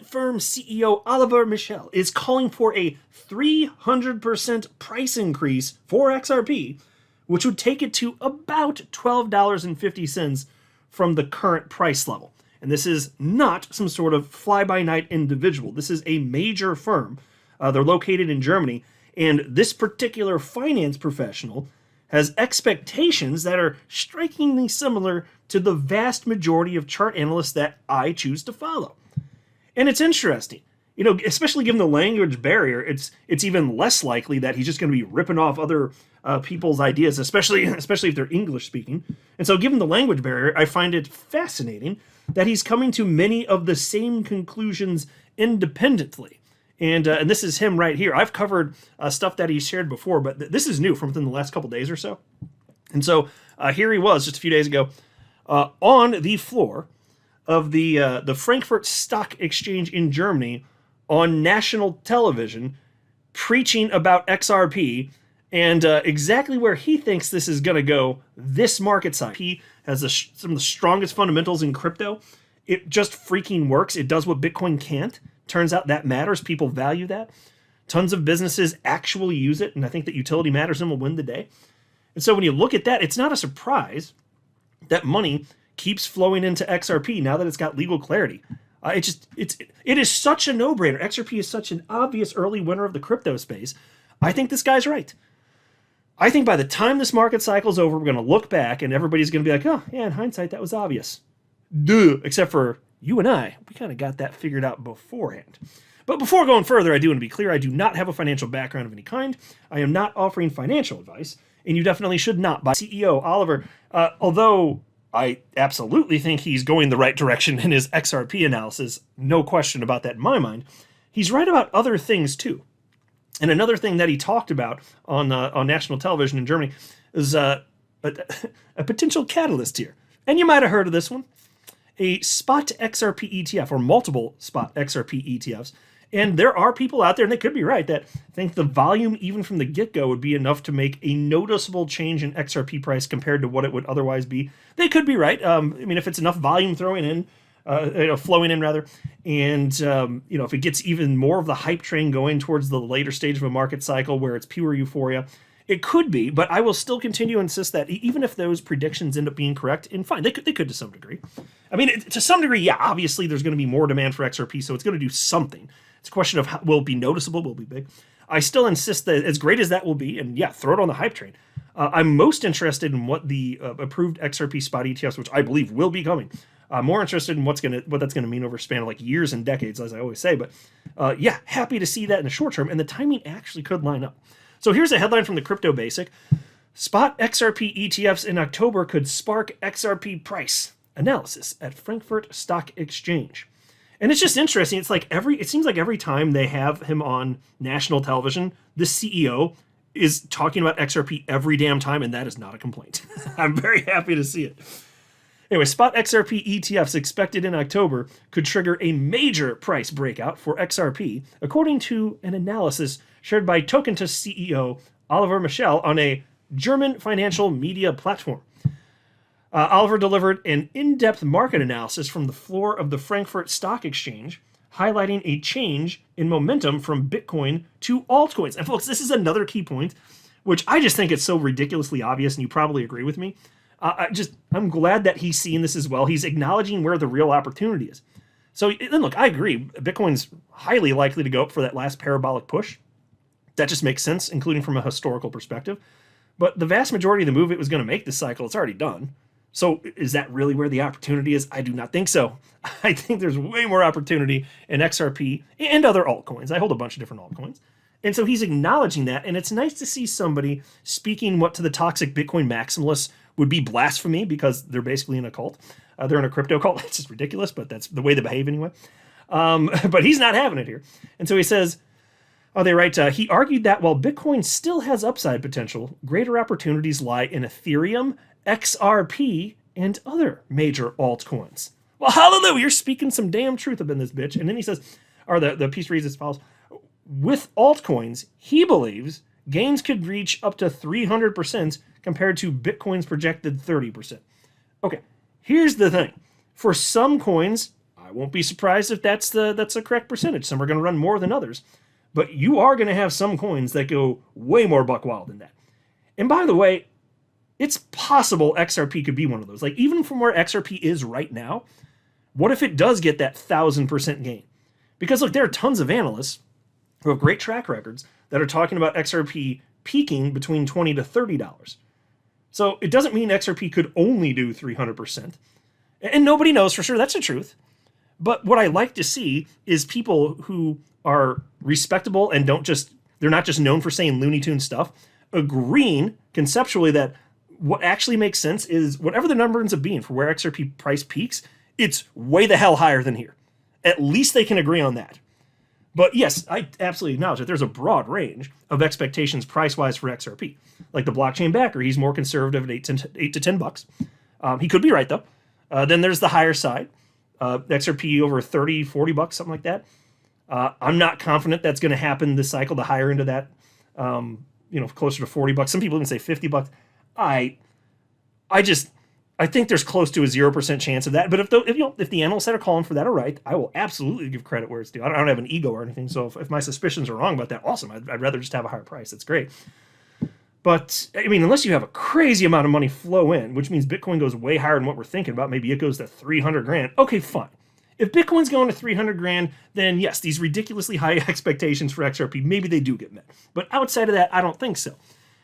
firm CEO Oliver Michel is calling for a 300% price increase for XRP, which would take it to about $12.50 from the current price level. And this is not some sort of fly-by-night individual. This is a major firm. They're located in Germany, and this particular finance professional has expectations that are strikingly similar to the vast majority of chart analysts that I choose to follow. And it's interesting, especially given the language barrier, it's even less likely that he's just going to be ripping off other people's ideas, especially if they're English speaking. And so given the language barrier, I find it fascinating that he's coming to many of the same conclusions independently. And this is him right here. I've covered stuff that he's shared before, but this is new from within the last couple days or so. And so here he was just a few days ago on the floor of the Frankfurt Stock Exchange in Germany on national television, preaching about XRP and exactly where he thinks this is going to go this market cycle. He has some of the strongest fundamentals in crypto. It just freaking works. It does what Bitcoin can't. Turns out that matters. People value that. Tons of businesses actually use it, and I think that utility matters and will win the day. And so when you look at that, it's not a surprise that money keeps flowing into XRP now that it's got legal clarity. It is such a no-brainer. XRP is such an obvious early winner of the crypto space. I think this guy's right. I think by the time this market cycle's over, we're going to look back and everybody's going to be like, oh, yeah, in hindsight, that was obvious. Duh. Except for you and I, we kind of got that figured out beforehand. But before going further, I do want to be clear, I do not have a financial background of any kind. I am not offering financial advice, and you definitely should not buy CEO Oliver, although I absolutely think he's going the right direction in his XRP analysis. No question about that in my mind. He's right about other things too. And another thing that he talked about on national television in Germany is a potential catalyst here. And you might have heard of this one. A spot XRP ETF, or multiple spot XRP ETFs. And there are people out there, and they could be right, that think the volume even from the get-go would be enough to make a noticeable change in XRP price compared to what it would otherwise be. They could be right. If it's enough volume flowing in, and if it gets even more of the hype train going towards the later stage of a market cycle where it's pure euphoria, it could be, but I will still continue to insist that even if those predictions end up being correct, and fine, they could to some degree. To some degree, yeah, obviously there's going to be more demand for XRP, so it's going to do something. It's a question of will it be noticeable, will it be big? I still insist that as great as that will be, and yeah, throw it on the hype train. I'm most interested in what the approved XRP spot ETFs, which I believe will be coming. I'm more interested in what that's going to mean over a span of like years and decades, as I always say. But yeah, happy to see that in the short term, and the timing actually could line up. So here's a headline from the Crypto Basic. Spot XRP ETFs in October could spark XRP price analysis at Frankfurt Stock Exchange. And it's just interesting. It's like it seems like every time they have him on national television, the CEO is talking about XRP every damn time, and that is not a complaint. I'm very happy to see it. Anyway, spot XRP ETFs expected in October could trigger a major price breakout for XRP, according to an analysis shared by Tokentus CEO Oliver Michel on a German financial media platform. Oliver delivered an in-depth market analysis from the floor of the Frankfurt Stock Exchange, highlighting a change in momentum from Bitcoin to altcoins. And folks, this is another key point, which I just think it's so ridiculously obvious, and you probably agree with me. I'm glad that he's seeing this as well. He's acknowledging where the real opportunity is. So then look, I agree. Bitcoin's highly likely to go up for that last parabolic push. That just makes sense, including from a historical perspective. But the vast majority of the move it was going to make this cycle, it's already done. So is that really where the opportunity is? I do not think so. I think there's way more opportunity in XRP and other altcoins. I hold a bunch of different altcoins. And so he's acknowledging that, and it's nice to see somebody speaking what to the toxic Bitcoin maximalists would be blasphemy, because they're basically in a cult. They're in a crypto cult. It's just ridiculous, but that's the way they behave anyway. But he's not having it here. And so he says, they write, he argued that while Bitcoin still has upside potential, greater opportunities lie in Ethereum, XRP, and other major altcoins. Well, hallelujah, you're speaking some damn truth up in this bitch. And then he says, or the piece reads as follows. With altcoins, he believes gains could reach up to 300% compared to Bitcoin's projected 30%. Okay, here's the thing. For some coins, I won't be surprised if that's a correct percentage. Some are going to run more than others. But you are going to have some coins that go way more buck wild than that. And by the way, it's possible XRP could be one of those. Like, even from where XRP is right now, what if it does get that 1,000% gain? Because look, there are tons of analysts who have great track records that are talking about XRP peaking between $20 to $30. So it doesn't mean XRP could only do 300%. And nobody knows for sure. That's the truth. But what I like to see is people who are respectable and they're not just known for saying Looney Tune stuff, agreeing conceptually that what actually makes sense is whatever the number ends up being for where XRP price peaks, it's way the hell higher than here. At least they can agree on that. But yes, I absolutely acknowledge that there's a broad range of expectations price-wise for XRP. Like the blockchain backer, he's more conservative at $8 to $10. He could be right, though. Then there's the higher side. XRP over $30, $40, something like that. I'm not confident that's going to happen this cycle, the higher end of that, closer to $40. Some people even say $50. I think there's close to a 0% chance of that. But if the analysts that are calling for that are right, I will absolutely give credit where it's due. I don't have an ego or anything, so if my suspicions are wrong about that, awesome. I'd rather just have a higher price. That's great. But, I mean, unless you have a crazy amount of money flow in, which means Bitcoin goes way higher than what we're thinking about, maybe it goes to 300 grand. Okay, fine. If Bitcoin's going to 300 grand, then yes, these ridiculously high expectations for XRP, maybe they do get met. But outside of that, I don't think so.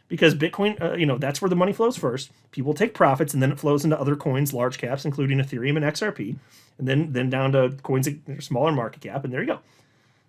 Because Bitcoin, that's where the money flows first. People take profits, and then it flows into other coins, large caps, including Ethereum and XRP, and then down to coins that are smaller market cap, and there you go.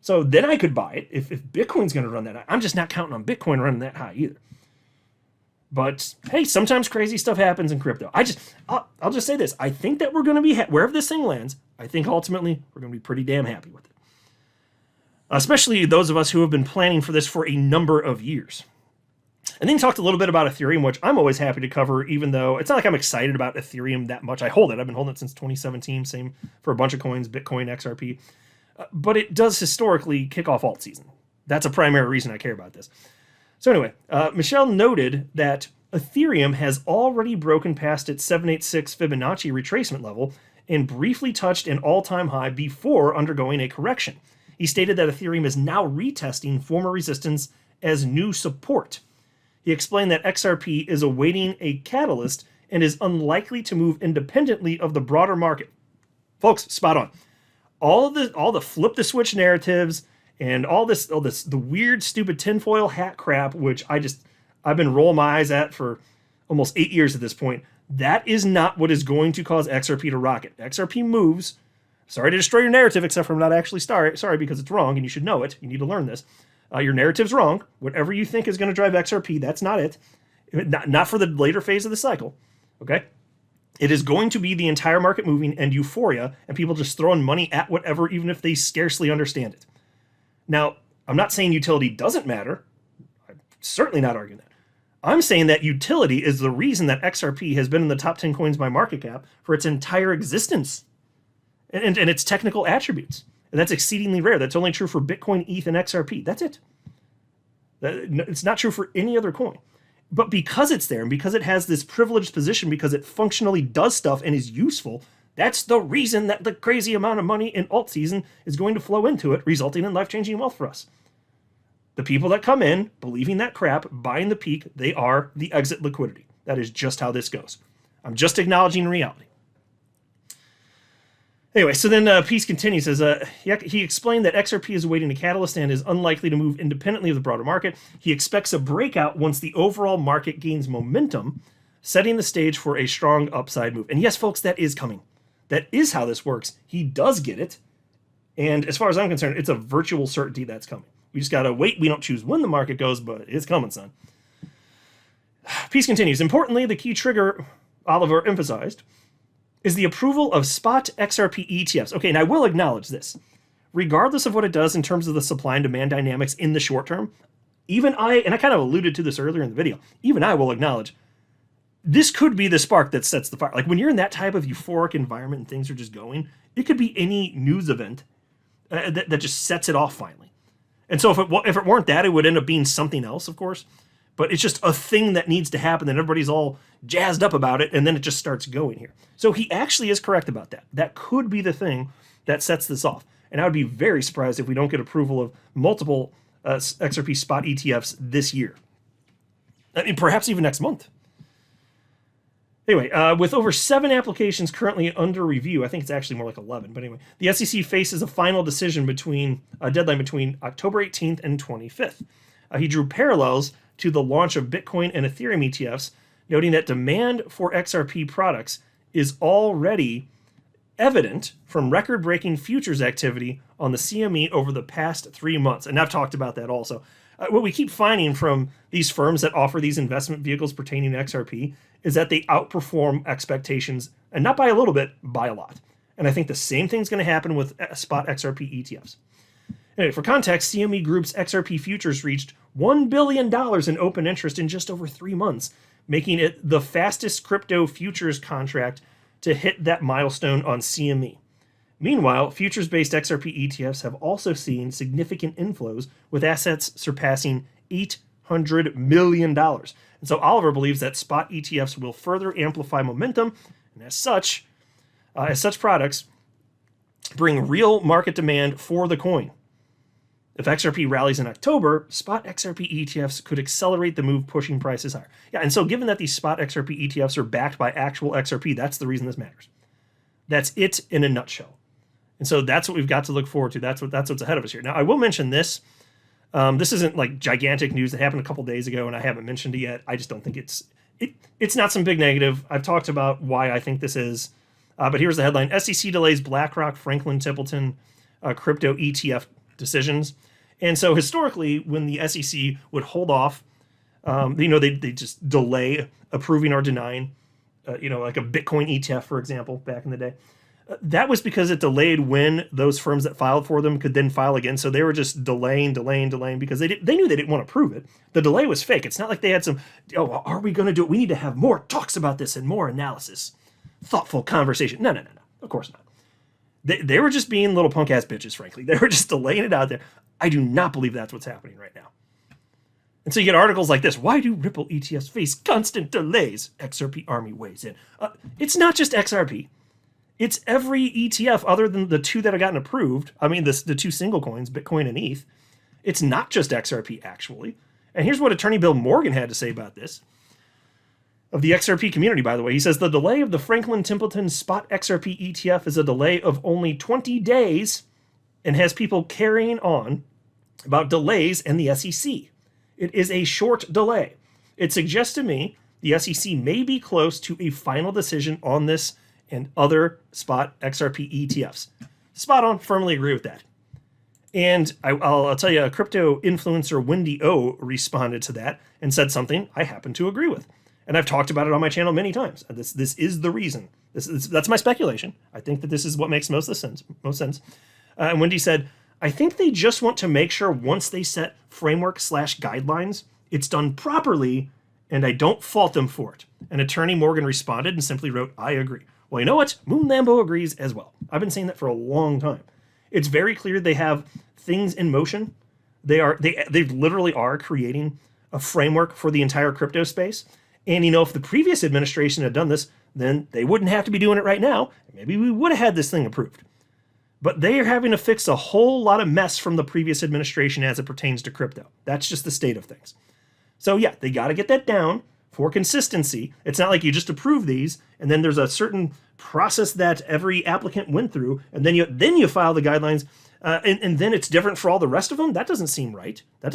So then I could buy it if Bitcoin's going to run that high. I'm just not counting on Bitcoin running that high either. But hey, sometimes crazy stuff happens in crypto. I'll just say this. I think that we're going to be, wherever this thing lands, I think ultimately we're going to be pretty damn happy with it. Especially those of us who have been planning for this for a number of years. And then he talked a little bit about Ethereum, which I'm always happy to cover, even though it's not like I'm excited about Ethereum that much. I hold it. I've been holding it since 2017. Same for a bunch of coins, Bitcoin, XRP. But it does historically kick off alt season. That's a primary reason I care about this. So anyway, Michelle noted that Ethereum has already broken past its 786 Fibonacci retracement level and briefly touched an all-time high before undergoing a correction. He stated that Ethereum is now retesting former resistance as new support. He explained that XRP is awaiting a catalyst and is unlikely to move independently of the broader market. Folks, spot on. All the flip the switch narratives and all this the weird stupid tinfoil hat crap, which I've been rolling my eyes at for almost 8 years at this point. That is not what is going to cause XRP to rocket. XRP moves. Sorry to destroy your narrative, except for I'm not actually sorry because it's wrong and you should know it. You need to learn this. Your narrative's wrong. Whatever you think is going to drive XRP, that's not it. Not for the later phase of the cycle. Okay? It is going to be the entire market moving and euphoria and people just throwing money at whatever, even if they scarcely understand it. Now, I'm not saying utility doesn't matter. I'm certainly not arguing that. I'm saying that utility is the reason that XRP has been in the top 10 coins by market cap for its entire existence and its technical attributes. And that's exceedingly rare. That's only true for Bitcoin, ETH, and XRP. That's it. It's not true for any other coin. But because it's there and because it has this privileged position, because it functionally does stuff and is useful, that's the reason that the crazy amount of money in alt season is going to flow into it, resulting in life-changing wealth for us. The people that come in, believing that crap, buying the peak, they are the exit liquidity. That is just how this goes. I'm just acknowledging reality. Anyway, so then Peace continues, says, he explained that XRP is awaiting a catalyst and is unlikely to move independently of the broader market. He expects a breakout once the overall market gains momentum, setting the stage for a strong upside move. And yes, folks, that is coming. That is how this works. He does get it. And as far as I'm concerned, it's a virtual certainty that's coming. We just got to wait. We don't choose when the market goes, but it's coming, son. Peace continues. Importantly, the key trigger Oliver emphasized is the approval of spot XRP ETFs. Okay, and I will acknowledge this. Regardless of what it does in terms of the supply and demand dynamics in the short term, even I kind of alluded to this earlier in the video, even I will acknowledge this could be the spark that sets the fire. Like when you're in that type of euphoric environment and things are just going, it could be any news event that just sets it off finally. And so if it weren't that, it would end up being something else, of course. But it's just a thing that needs to happen, and everybody's all jazzed up about it, and then it just starts going here. So he actually is correct about that. That could be the thing that sets this off. And I would be very surprised if we don't get approval of multiple XRP spot ETFs this year. I mean, perhaps even next month. Anyway, with over 7 applications currently under review, I think it's actually more like 11, but anyway, the SEC faces a final decision deadline between October 18th and 25th. He drew parallels to the launch of Bitcoin and Ethereum ETFs, noting that demand for XRP products is already evident from record-breaking futures activity on the CME over the past 3 months. And I've talked about that also. What we keep finding from these firms that offer these investment vehicles pertaining to XRP is that they outperform expectations, and not by a little bit, by a lot. And I think the same thing's going to happen with spot XRP ETFs. Anyway, for context, CME Group's XRP futures reached $1 billion in open interest in just over 3 months, making it the fastest crypto futures contract to hit that milestone on CME. Meanwhile, futures-based XRP ETFs have also seen significant inflows, with assets surpassing $800 million. And so Oliver believes that spot ETFs will further amplify momentum, and as such products bring real market demand for the coin. If XRP rallies in October, spot XRP ETFs could accelerate the move, pushing prices higher. Yeah, and so given that these spot XRP ETFs are backed by actual XRP, that's the reason this matters. That's it in a nutshell. And so that's what we've got to look forward to. That's what's ahead of us here. Now, I will mention this. This isn't like gigantic news that happened a couple days ago, and I haven't mentioned it yet. I just don't think it's not some big negative. I've talked about why I think this is. But here's the headline. SEC delays BlackRock Franklin Templeton crypto ETF decisions. And so historically, when the SEC would hold off, they just delay approving or denying, like a Bitcoin ETF, for example, back in the day. That was because it delayed when those firms that filed for them could then file again. So they were just delaying because they knew they didn't want to prove it. The delay was fake. It's not like they had some, are we going to do it? We need to have more talks about this and more analysis, thoughtful conversation. No, of course not. They were just being little punk ass bitches, frankly. They were just delaying it out there. I do not believe that's what's happening right now. And so you get articles like this. Why do Ripple ETFs face constant delays? XRP Army weighs in. It's not just XRP. It's every ETF other than the 2 that have gotten approved. I mean, the 2 single coins, Bitcoin and ETH. It's not just XRP, actually. And here's what Attorney Bill Morgan had to say about this. Of the XRP community, by the way. He says, the delay of the Franklin Templeton spot XRP ETF is a delay of only 20 days and has people carrying on about delays and the SEC. It is a short delay. It suggests to me the SEC may be close to a final decision on this and other spot XRP ETFs. Spot on, firmly agree with that. And I'll tell you, a crypto influencer, Wendy O, responded to that and said something I happen to agree with. And I've talked about it on my channel many times. This is the reason. That's my speculation. I think that this is what makes most sense. And Wendy said, I think they just want to make sure once they set framework/guidelines, it's done properly, and I don't fault them for it. And Attorney Morgan responded and simply wrote, I agree. Well, you know what? Moon Lambo agrees as well. I've been saying that for a long time. It's very clear they have things in motion. They literally are creating a framework for the entire crypto space. And if the previous administration had done this, then they wouldn't have to be doing it right now. Maybe we would have had this thing approved. But they are having to fix a whole lot of mess from the previous administration as it pertains to crypto. That's just the state of things. So yeah, they got to get that down for consistency. It's not like you just approve these and then there's a certain process that every applicant went through, and then you file the guidelines, and then it's different for all the rest of them. That doesn't seem right. That doesn't